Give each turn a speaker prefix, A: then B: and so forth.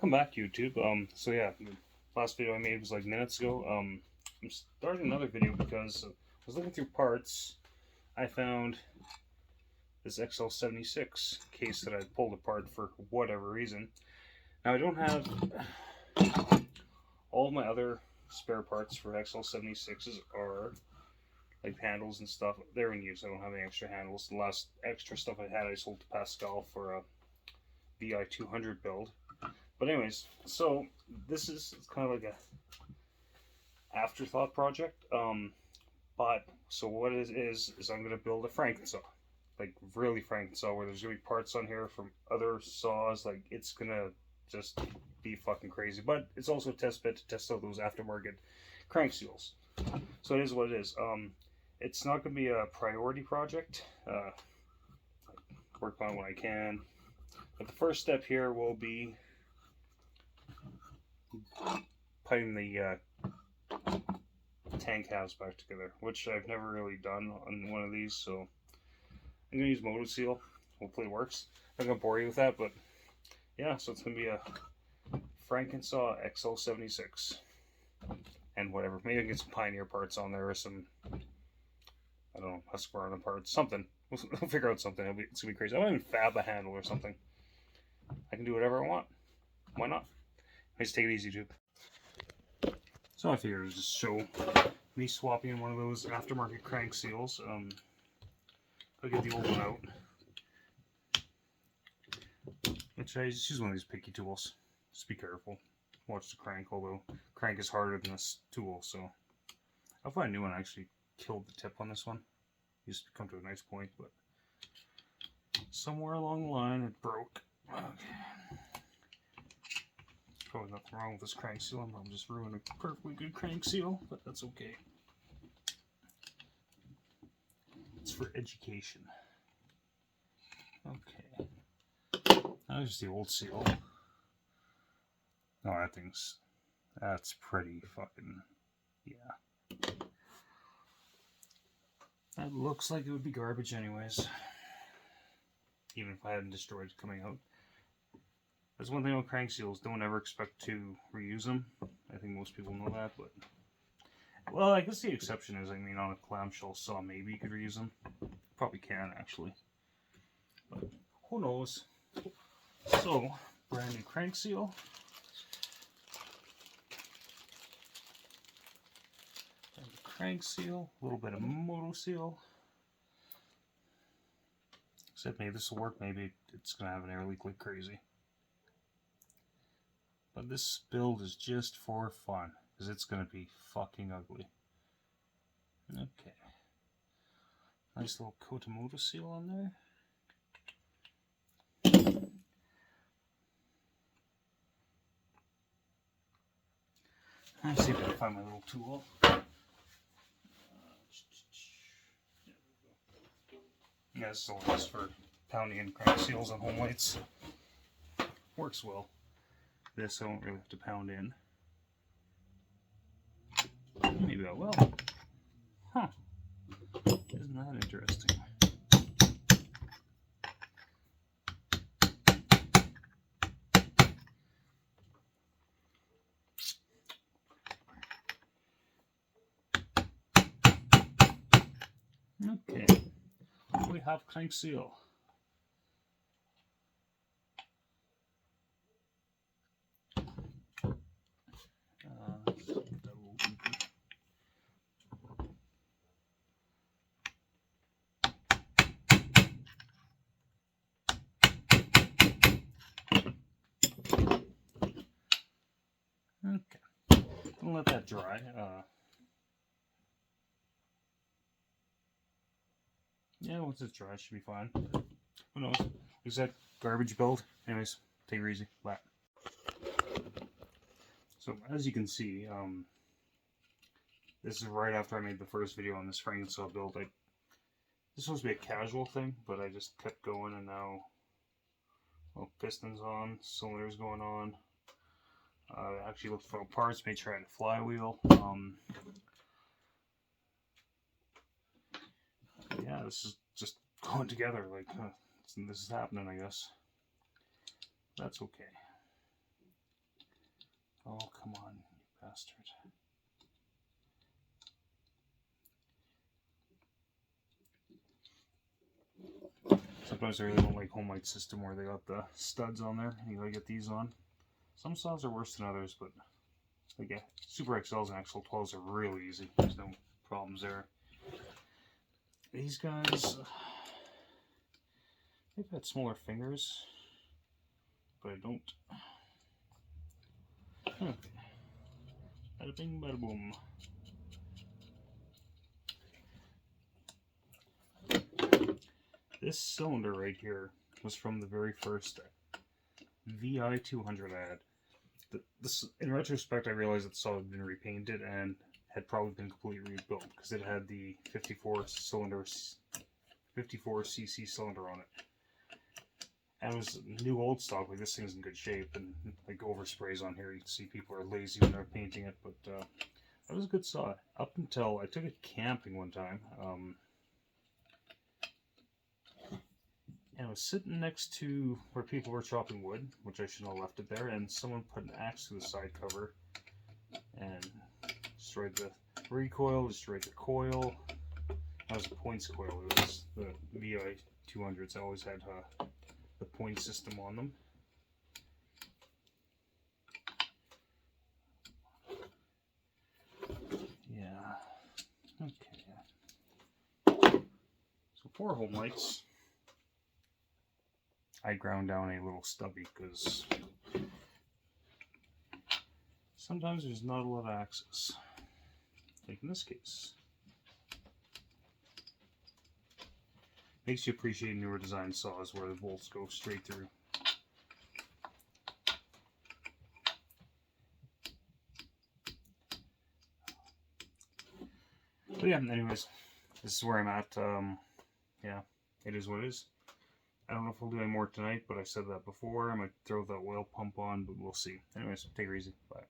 A: welcome back, YouTube. So yeah, the last video I made was like minutes ago. I'm starting another video because I was looking through parts. I found this XL76 case that I pulled apart for whatever reason. Now I don't have all of my other spare parts for XL76s are like handles and stuff. They're in use. I don't have any extra handles. The last extra stuff I had I sold to Pascal for a VI 200 build. But anyways, so this is kind of like a afterthought project. But so what it is I'm gonna build a Frankensaw, like really Frankensaw, where there's gonna be parts on here from other saws. Like it's gonna just be fucking crazy. But it's also a test bed to test out those aftermarket crank seals. So it is what it is. It's not gonna be a priority project. Work on it when I can. But the first step here will be putting the tank halves back together, which I've never really done on one of these, so I'm gonna use MotoSeal. Hopefully it works. I'm not gonna bore you with that, but yeah, so it's gonna be a Frankensaw XL76 and whatever. Maybe I can get some Pioneer parts on there or some, I don't know, Husqvarna parts, something. We'll figure out something. It's gonna be crazy. I might even fab a handle or something. I can do whatever I want. Why not? Let's take it easy, too. So I figured I'd just show me swapping one of those aftermarket crank seals. I'll get the old one out. Which I just use one of these picky tools. Just be careful. Watch the crank, although crank is harder than this tool, so I'll find a new one. I actually killed the tip on this one. Used to come to a nice point, but somewhere along the line it broke. Okay. Probably nothing wrong with this crank seal. I'm just ruining a perfectly good crank seal, but that's okay. It's for education. Okay. There's the old seal. Oh, that's pretty fucking, yeah. That looks like it would be garbage anyways. Even if I hadn't destroyed it coming out. That's one thing with crank seals, don't ever expect to reuse them. I think most people know that, but... Well, I guess the exception is, I mean, on a clamshell saw, maybe you could reuse them. Probably can, actually. But who knows? So, brand new crank seal. And the crank seal, a little bit of MotoSeal. Except maybe this will work, maybe it's going to have an air leak like crazy. But this build is just for fun, because it's going to be fucking ugly. Okay. Nice little coat of MotoSeal on there. Let's see if I can find my little tool. Yeah, this is all just for pounding in crank seals on home lights. Works well. This I won't really have to pound in. Maybe I will. Huh. Isn't that interesting? Okay. We have crank seal. Okay. Don't let that dry. Yeah, once it's dry, it should be fine. Who knows? Is that garbage build? Anyways, take it easy. Bye. So, as you can see, this is right after I made the first video on this Frankensaw build. This was supposed to be a casual thing, but I just kept going, and now, well, pistons on, cylinders going on. Actually looked for parts, made sure I had a flywheel. Yeah, this is just going together, like, this is happening, I guess. That's okay. Oh, come on, you bastard. Sometimes I really don't like Homelight system where they got the studs on there and you gotta get these on. Some saws are worse than others, but like yeah, Super XLs and XL12s are really easy. There's no problems there. These guys, they've had smaller fingers, but I don't. Okay. Bada bing, bada boom. This cylinder right here was from the very first VI200 ad. This, in retrospect, I realized that the saw had been repainted and had probably been completely rebuilt because it had the 54cc cylinder on it. And it was new old stock. Like this thing's in good shape, and like oversprays on here. You can see people are lazy when they're painting it, but that was a good saw. Up until I took it camping one time. And I was sitting next to where people were chopping wood, which I shouldn't have left it there, and someone put an axe through the side cover and destroyed the recoil, destroyed the coil. That was a points coil. It was the VI 200s. I always had the point system on them. Yeah. Okay. So for Homelights, I ground down a little stubby because sometimes there's not a lot of access. Like in this case. Makes you appreciate newer design saws where the bolts go straight through. But yeah, anyways, this is where I'm at. Yeah, it is what it is. I don't know if we'll do any more tonight, but I said that before. I might throw the oil pump on, but we'll see. Anyways, take it easy. Bye.